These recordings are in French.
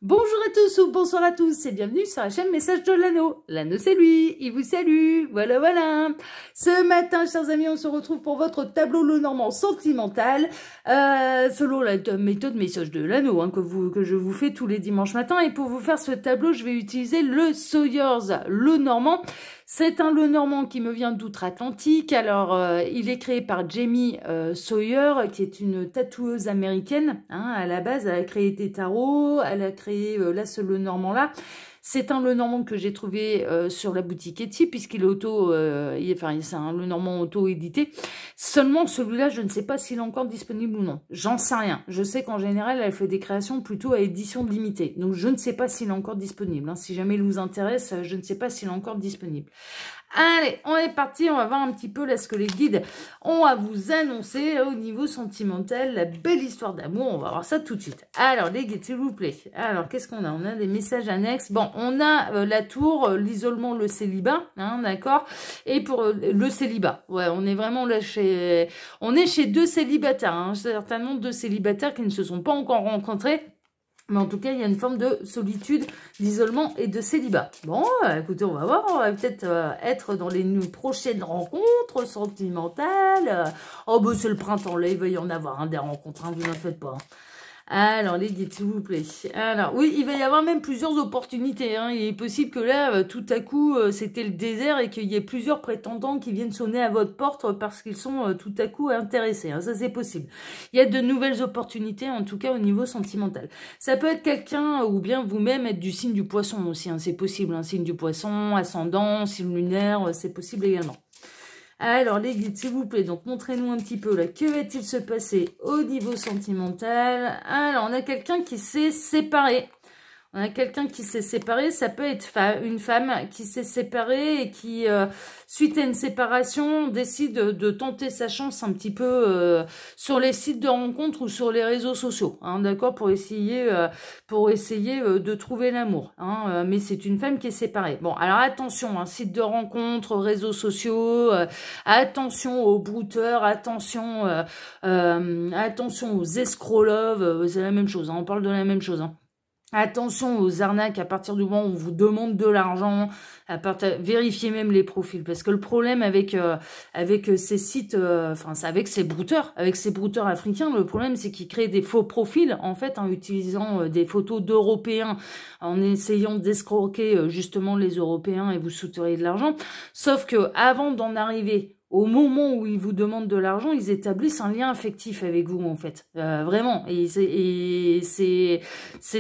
Bonjour à tous ou bonsoir à tous et bienvenue sur la chaîne Message de l'Anneau. L'Anneau c'est lui, il vous salue, voilà. Ce matin, chers amis, on se retrouve pour votre tableau Lenormand sentimental, selon la méthode Message de l'Anneau, hein, que je vous fais tous les dimanches matins. Et pour vous faire ce tableau, je vais utiliser le Sawyers Lenormand. C'est un Lenormand qui me vient d'outre-Atlantique. Alors, il est créé par Jamie Sawyer, qui est une tatoueuse américaine. Hein, à la base, elle a créé des tarots, elle a créé là ce Lenormand-là. C'est un Lenormand que j'ai trouvé sur la boutique Etsy, puisqu'il est c'est un Lenormand auto-édité. Seulement, celui-là, je ne sais pas s'il est encore disponible ou non. J'en sais rien. Je sais qu'en général, elle fait des créations plutôt à édition limitée. Donc, je ne sais pas s'il est encore disponible. Hein. Si jamais il vous intéresse, je ne sais pas s'il est encore disponible. Allez, on est parti, on va voir un petit peu là ce que les guides ont à vous annoncer au niveau sentimental, la belle histoire d'amour, on va voir ça tout de suite. Alors les guides, s'il vous plaît, alors qu'est-ce qu'on a? On a des messages annexes, bon, on a la tour, l'isolement, le célibat, hein, d'accord? Et pour le célibat, ouais, on est vraiment là on est chez deux célibataires, hein, certainement deux célibataires qui ne se sont pas encore rencontrés. Mais en tout cas, il y a une forme de solitude, d'isolement et de célibat. Bon, écoutez, on va voir. On va peut-être être dans les prochaines rencontres sentimentales. Oh, bah, c'est le printemps, là. Il va y en avoir des rencontres, hein, vous n'en faites pas. Alors, les guides, s'il vous plaît. Alors, oui, il va y avoir même plusieurs opportunités. Hein. Il est possible que là, tout à coup, c'était le désert et qu'il y ait plusieurs prétendants qui viennent sonner à votre porte parce qu'ils sont tout à coup intéressés. Hein. Ça, c'est possible. Il y a de nouvelles opportunités, en tout cas au niveau sentimental. Ça peut être quelqu'un ou bien vous-même être du signe du poisson aussi. Hein. C'est possible. Un signe du poisson, ascendant, signe lunaire, c'est possible également. Alors, les guides, s'il vous plaît, donc montrez-nous un petit peu, là, que va-t-il se passer au niveau sentimental? Alors, on a quelqu'un qui s'est séparé. On a quelqu'un qui s'est séparé, ça peut être une femme qui s'est séparée et qui, suite à une séparation, décide de tenter sa chance un petit peu sur les sites de rencontres ou sur les réseaux sociaux, hein, d'accord, pour essayer de trouver l'amour. Hein, mais c'est une femme qui est séparée. Bon, alors attention, hein, sites de rencontres, réseaux sociaux, attention aux brouteurs, attention aux escrocs-love, c'est la même chose, hein, on parle de la même chose, hein. Attention aux arnaques à partir du moment où on vous demande de l'argent, vérifiez même les profils. Parce que le problème avec ces sites, avec ces brouteurs africains, le problème c'est qu'ils créent des faux profils, en fait, en utilisant des photos d'Européens, en essayant d'escroquer justement les Européens et vous soutirez de l'argent. Sauf que avant d'en arriver au moment où ils vous demandent de l'argent, ils établissent un lien affectif avec vous, en fait. Vraiment. Et c'est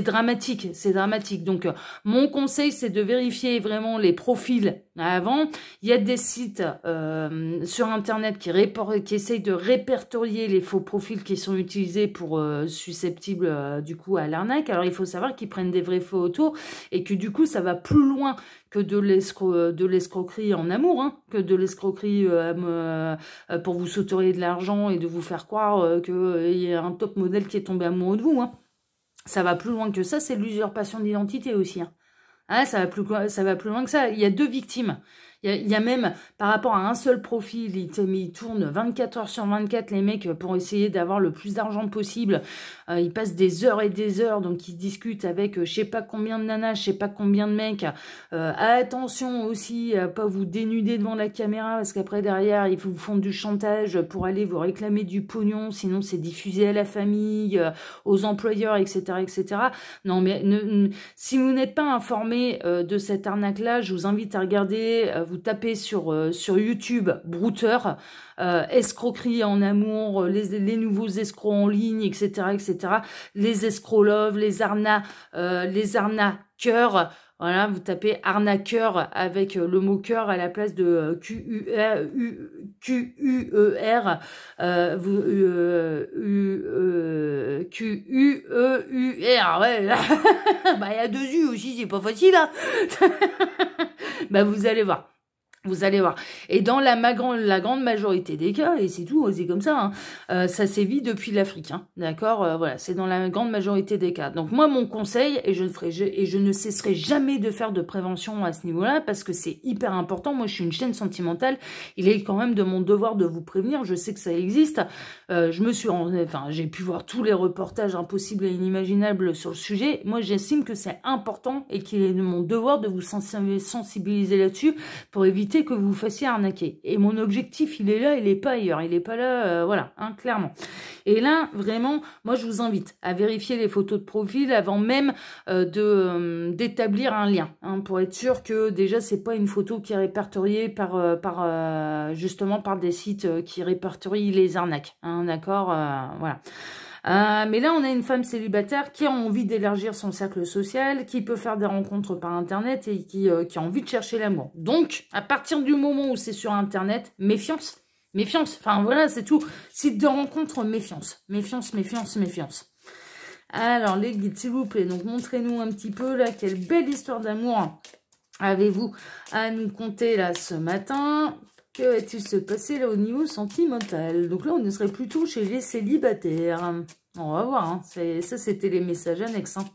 dramatique. C'est dramatique. Donc, mon conseil, c'est de vérifier vraiment les profils avant. Il y a des sites sur Internet qui essayent de répertorier les faux profils qui sont utilisés pour susceptibles, du coup, à l'arnaque. Alors, il faut savoir qu'ils prennent des vraies photos et que, du coup, ça va plus loin que de l'escroquerie en amour, hein, que de l'escroquerie pour vous sauter de l'argent et de vous faire croire qu'il y a un top modèle qui est tombé amoureux de vous. Hein. Ça va plus loin que ça, c'est l'usurpation d'identité aussi. Hein. Ah, ça va plus loin que ça. Il y a deux victimes. Il y a même, par rapport à un seul profil, ils tournent 24 heures sur 24, les mecs, pour essayer d'avoir le plus d'argent possible. Ils passent des heures et des heures, donc ils discutent avec je sais pas combien de nanas, je sais pas combien de mecs. Attention aussi à pas vous dénuder devant la caméra, parce qu'après, derrière, ils vous font du chantage pour aller vous réclamer du pognon, sinon c'est diffusé à la famille, aux employeurs, etc., etc. Non, mais si vous n'êtes pas informé de cette arnaque-là, je vous invite à regarder... vous tapez sur YouTube brouteur, escroquerie en amour, les nouveaux escrocs en ligne, etc., etc. Les escrocs love, les arnaqueurs. Voilà, vous tapez arnaqueur avec le mot cœur à la place de Q-U-E-R, Q-U-E-U-R, ouais. Bah, il y a deux U aussi, c'est pas facile, hein. Bah, vous allez voir. Vous allez voir. Et dans la grande majorité des cas, et c'est tout, c'est comme ça, hein, ça sévit depuis l'Afrique. Hein, d'accord, voilà, c'est dans la grande majorité des cas. Donc moi, mon conseil, et je ne cesserai jamais de faire de prévention à ce niveau-là, parce que c'est hyper important. Moi, je suis une chaîne sentimentale. Il est quand même de mon devoir de vous prévenir. Je sais que ça existe. J'ai pu voir tous les reportages impossibles et inimaginables sur le sujet. Moi, j'estime que c'est important et qu'il est de mon devoir de vous sensibiliser là-dessus pour éviter que vous vous fassiez arnaquer. Et mon objectif, il est là, il n'est pas ailleurs. Il n'est pas là, voilà, hein, clairement. Et là, vraiment, moi, je vous invite à vérifier les photos de profil avant même d'établir un lien, hein, pour être sûr que déjà, c'est pas une photo qui est répertoriée justement par des sites qui répertorient les arnaques. Hein, d'accord, voilà. Mais là, on a une femme célibataire qui a envie d'élargir son cercle social, qui peut faire des rencontres par Internet et qui a envie de chercher l'amour. Donc, à partir du moment où c'est sur Internet, méfiance. Méfiance. Enfin, voilà, c'est tout. Site de rencontre, méfiance. Méfiance, méfiance, méfiance. Alors, les guides, s'il vous plaît. Donc, montrez-nous un petit peu, là, quelle belle histoire d'amour avez-vous à nous conter, là, ce matin. Que va-t-il se passer là au niveau sentimental? Donc là, on serait plutôt chez les célibataires. On va voir. Hein. Ça, c'était les messages annexes. Hein.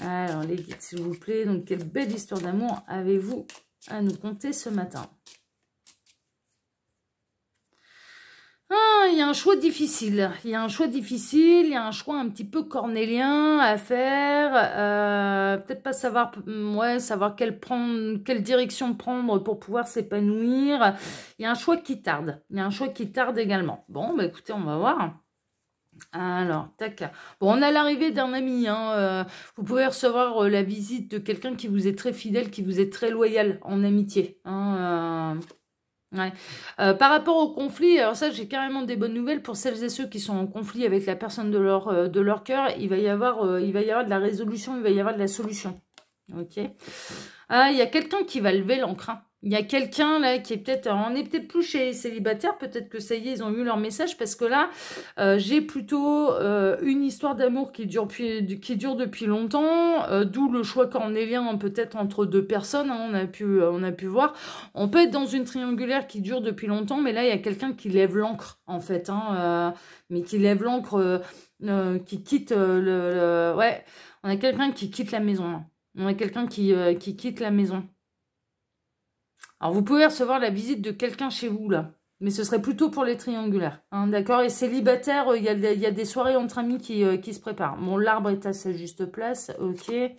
Alors, les guides, s'il vous plaît. Donc, quelle belle histoire d'amour avez-vous à nous conter ce matin? Ah, il y a un choix difficile. Il y a un choix difficile. Il y a un choix un petit peu cornélien à faire. Peut-être pas savoir, savoir quelle direction prendre pour pouvoir s'épanouir. Il y a un choix qui tarde. Il y a un choix qui tarde également. Bon, bah écoutez, on va voir. Alors, tac. Bon, on a l'arrivée d'un ami. Hein, vous pouvez recevoir la visite de quelqu'un qui vous est très fidèle, qui vous est très loyal en amitié. Hein, ouais. Par rapport au conflit, alors ça, j'ai carrément des bonnes nouvelles pour celles et ceux qui sont en conflit avec la personne de leur cœur. Il va y avoir de la résolution, il va y avoir de la solution. Ok. Ah, il y a quelqu'un qui va lever l'encre. Hein. Il y a quelqu'un là qui est peut-être, on est peut-être plus chez les célibataires, peut-être que ça y est, ils ont eu leur message, parce que là, j'ai plutôt une histoire d'amour qui dure depuis longtemps, d'où le choix cornélien peut-être entre deux personnes, hein, on a pu voir. On peut être dans une triangulaire qui dure depuis longtemps, mais là, il y a quelqu'un qui lève l'encre, en fait, hein, mais qui lève l'encre, qui quitte ouais, on a quelqu'un qui quitte la maison, hein. On a quelqu'un qui quitte la maison. Alors, vous pouvez recevoir la visite de quelqu'un chez vous, là. Mais ce serait plutôt pour les triangulaires. Hein, d'accord? Et célibataires, il y a des soirées entre amis qui se préparent. Bon, l'arbre est à sa juste place. Ok. Il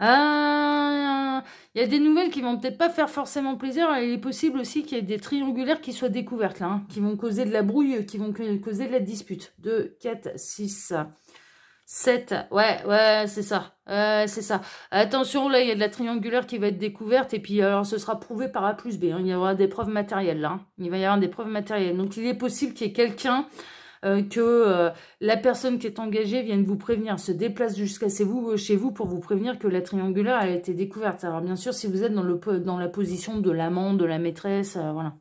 y a des nouvelles qui vont peut-être pas faire forcément plaisir. Il est possible aussi qu'il y ait des triangulaires qui soient découvertes, là. Hein, qui vont causer de la brouille, qui vont causer de la dispute. 2, 4, 6... 7, ouais, c'est ça. C'est ça. Attention, là, il y a de la triangulaire qui va être découverte. Et puis, alors, ce sera prouvé par A plus B. Hein, il y aura des preuves matérielles, là. Hein. Il va y avoir des preuves matérielles. Donc, il est possible qu'il y ait quelqu'un, la personne qui est engagée vienne vous prévenir, se déplace jusqu'à chez vous pour vous prévenir que la triangulaire a été découverte. Alors, bien sûr, si vous êtes dans la position de l'amant, de la maîtresse, voilà.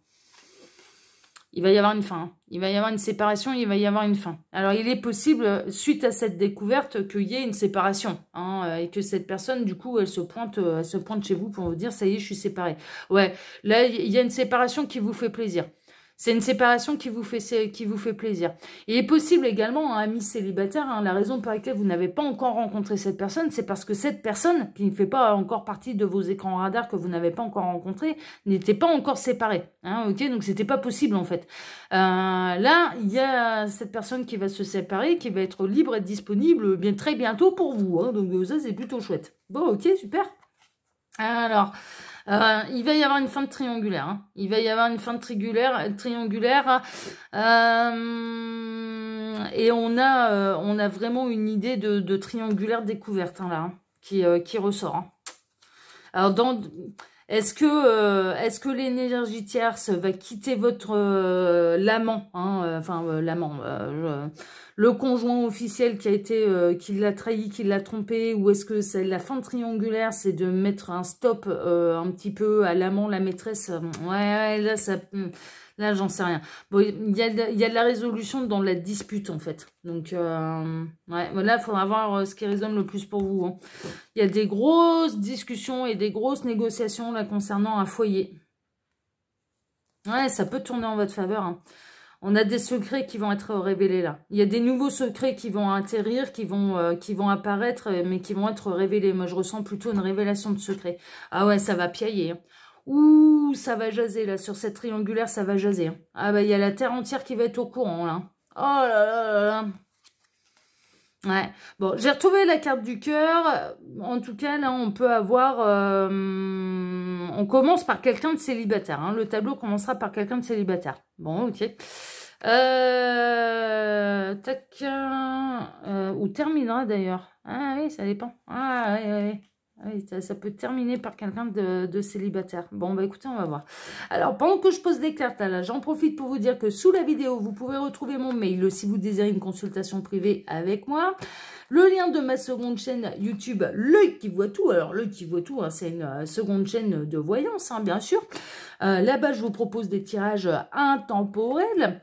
Il va y avoir une fin. Hein. Il va y avoir une séparation, il va y avoir une fin. Alors, il est possible, suite à cette découverte, qu'il y ait une séparation. Hein, et que cette personne, du coup, elle se pointe chez vous pour vous dire, ça y est, je suis séparée. Ouais, là, il y a une séparation qui vous fait plaisir. C'est une séparation qui vous fait plaisir. Il est possible également, un ami célibataire, hein, la raison pour laquelle vous n'avez pas encore rencontré cette personne, c'est parce que cette personne, qui ne fait pas encore partie de vos écrans radars que vous n'avez pas encore rencontré, n'était pas encore séparée. Hein, ok, donc c'était pas possible en fait. Là, il y a cette personne qui va se séparer, qui va être libre et disponible bien très bientôt pour vous. Hein, donc ça, c'est plutôt chouette. Bon, ok, super. Alors... il va y avoir une fin de triangulaire. Hein. Il va y avoir une fin de triangulaire. Et on a vraiment une idée de triangulaire découverte, hein, là, hein, qui ressort. Hein. Alors, est-ce que l'énergie tierce va quitter votre l'amant, hein, l'amant, le conjoint officiel qui l'a trahi, qui l'a trompé, ou est-ce que c'est la fin triangulaire, c'est de mettre un stop un petit peu à l'amant, la maîtresse. Ouais, là j'en sais rien. Bon, il y a de la résolution dans la dispute en fait. Donc ouais, là il faudra voir ce qui résonne le plus pour vous. Hein. Il y a des grosses discussions et des grosses négociations là concernant un foyer. Ouais, ça peut tourner en votre faveur. Hein. On a des secrets qui vont être révélés là. Il y a des nouveaux secrets qui vont atterrir, qui vont apparaître, mais qui vont être révélés. Moi, je ressens plutôt une révélation de secrets. Ah ouais, ça va piailler. Hein. Ouh, ça va jaser là. Sur cette triangulaire, ça va jaser. Hein. Ah bah, il y a la terre entière qui va être au courant là. Oh là là là là. Ouais, bon, j'ai retrouvé la carte du cœur. En tout cas, là, on peut avoir... on commence par quelqu'un de célibataire. Hein. Le tableau commencera par quelqu'un de célibataire. Bon, ok. Tac. Ou terminera d'ailleurs. Ah oui, ça dépend. Ah oui, oui, oui. Oui, ça peut terminer par quelqu'un de célibataire. Bon, bah écoutez, on va voir. Alors, pendant que je pose des cartes, là, j'en profite pour vous dire que sous la vidéo, vous pouvez retrouver mon mail si vous désirez une consultation privée avec moi. Le lien de ma seconde chaîne YouTube, L'œil qui voit tout. Alors, L'œil qui voit tout, hein, c'est une seconde chaîne de voyance, hein, bien sûr. Là-bas, je vous propose des tirages intemporels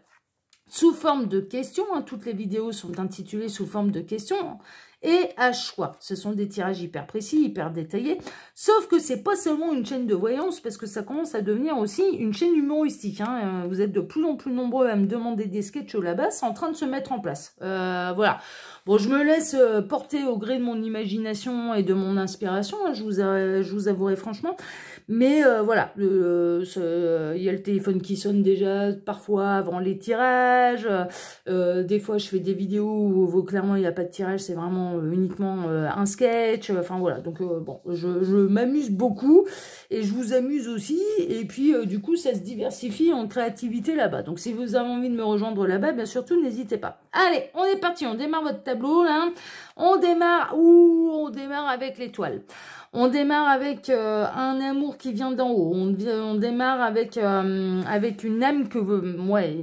sous forme de questions. Hein. Toutes les vidéos sont intitulées sous forme de questions. Et à choix. Ce sont des tirages hyper précis, hyper détaillés. Sauf que c'est pas seulement une chaîne de voyance, parce que ça commence à devenir aussi une chaîne humoristique. Hein. Vous êtes de plus en plus nombreux à me demander des sketchs là-bas. C'est en train de se mettre en place. Voilà. Bon, je me laisse porter au gré de mon imagination et de mon inspiration. Hein, je vous avouerai franchement. Mais voilà, il y a le téléphone qui sonne déjà parfois avant les tirages. Des fois, je fais des vidéos où clairement il n'y a pas de tirage, c'est vraiment uniquement un sketch. Enfin voilà, donc bon, je m'amuse beaucoup et je vous amuse aussi. Et puis du coup, ça se diversifie en créativité là-bas. Donc si vous avez envie de me rejoindre là-bas, bien surtout, n'hésitez pas. Allez, on est parti, on démarre votre tableau là. On démarre avec l'étoile. On démarre avec un amour qui vient d'en haut. On démarre avec une âme que ouais,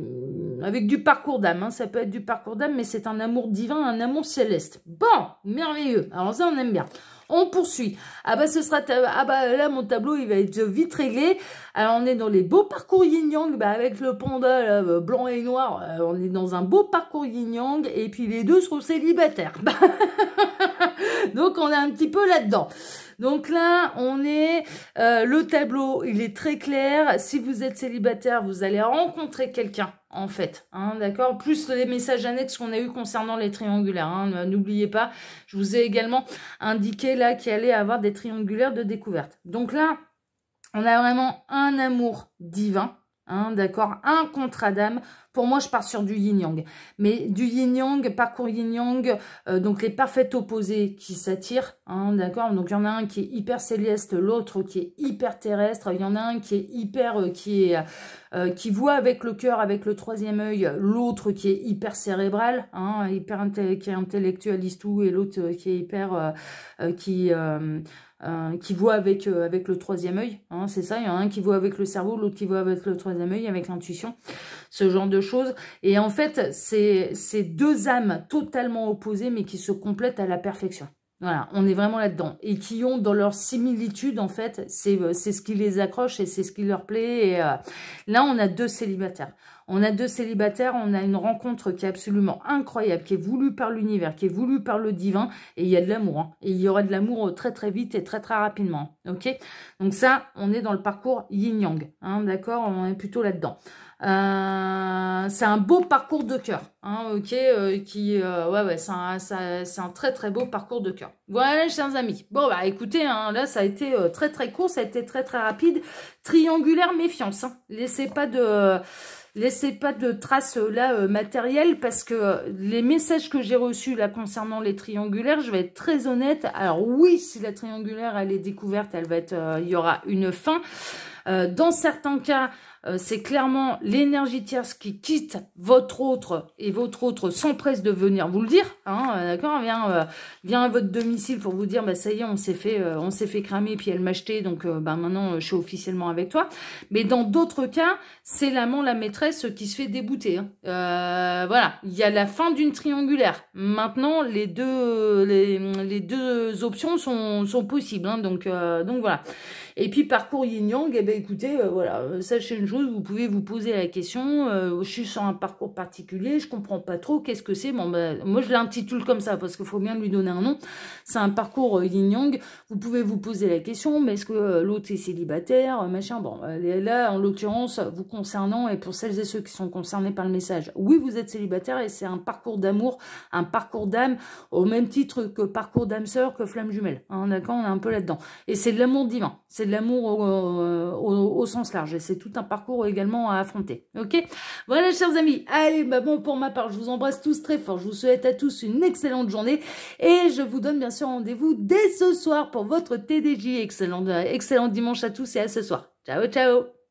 avec du parcours d'âme. Hein. Ça peut être du parcours d'âme, mais c'est un amour divin, un amour céleste. Bon, merveilleux. Alors ça, on aime bien. On poursuit. Ah bah ce sera là mon tableau il va être vite réglé. Alors on est dans les beaux parcours yin-yang, bah, avec le panda là, blanc et noir, on est dans un beau parcours yin-yang et puis les deux seront célibataires. Donc on est un petit peu là-dedans. Donc là, on est, le tableau, il est très clair. Si vous êtes célibataire, vous allez rencontrer quelqu'un, en fait. Hein, d'accord? Plus les messages annexes qu'on a eu concernant les triangulaires. Hein, n'oubliez pas, je vous ai également indiqué là qu'il allait avoir des triangulaires de découverte. Donc là, on a vraiment un amour divin. Hein, d'accord, un contrat d'âme. Pour moi, je pars sur du yin-yang. Mais du yin-yang, parcours yin-yang, donc les parfaits opposés qui s'attirent. Hein, d'accord, donc il y en a un qui est hyper céleste, l'autre qui est hyper terrestre. Il y en a un qui est hyper, qui voit avec le cœur, avec le troisième œil. L'autre qui est hyper cérébral, hein, qui est intellectualiste tout. Et l'autre qui est hyper, qui voit avec le troisième œil, hein, c'est ça, il y en a un qui voit avec le cerveau, l'autre qui voit avec le troisième œil, avec l'intuition, ce genre de choses. Et en fait, c'est deux âmes totalement opposées, mais qui se complètent à la perfection. Voilà, on est vraiment là-dedans. Et qui ont dans leur similitude, en fait, c'est ce qui les accroche et c'est ce qui leur plaît. Et là, on a deux célibataires. On a deux célibataires, on a une rencontre qui est absolument incroyable, qui est voulue par l'univers, qui est voulue par le divin, et il y a de l'amour. Hein. Et il y aura de l'amour très très vite et très très rapidement. Ok? Donc ça, on est dans le parcours yin-yang. Hein, d'accord? On est plutôt là-dedans. C'est un beau parcours de cœur. Hein, ok? Ouais, c'est un très très beau parcours de cœur. Voilà, chers amis. Bon, bah écoutez, hein, là, ça a été très très court, ça a été très très rapide. Triangulaire méfiance. Hein. Laissez pas de traces là matérielles parce que les messages que j'ai reçus là concernant les triangulaires, je vais être très honnête. Alors oui, si la triangulaire elle est découverte, elle va être, il y aura une fin. Dans certains cas, c'est clairement l'énergie tierce qui quitte votre autre et votre autre s'empresse de venir vous le dire, hein, d'accord, vient à votre domicile pour vous dire, bah ça y est, on s'est fait cramer, puis elle m'a acheté, donc bah maintenant je suis officiellement avec toi. Mais dans d'autres cas, c'est l'amant, la maîtresse qui se fait débouter. Hein. Voilà, il y a la fin d'une triangulaire. Maintenant, les deux options sont possibles, hein, donc voilà. Et puis parcours yin-yang, eh ben écoutez, voilà, sachez une chose, vous pouvez vous poser la question, je suis sur un parcours particulier, je comprends pas trop, qu'est-ce que c'est? Bon, ben, moi je l'intitule comme ça, parce qu'il faut bien lui donner un nom. C'est un parcours yin-yang, vous pouvez vous poser la question, mais est-ce que l'autre est célibataire, machin? Bon, là, en l'occurrence, vous concernant, et pour celles et ceux qui sont concernés par le message, oui, vous êtes célibataire, et c'est un parcours d'amour, un parcours d'âme, au même titre que parcours d'âme sœur, que flamme jumelle. Hein, d'accord, on est un peu là-dedans. Et c'est de l'amour divin, c'est de l'amour au sens large, et c'est tout un parcours également à affronter. Ok, voilà, chers amis. Allez, bah bon, pour ma part, je vous embrasse tous très fort. Je vous souhaite à tous une excellente journée, et je vous donne bien sûr rendez-vous dès ce soir pour votre TDJ. Excellent dimanche à tous et à ce soir. Ciao, ciao.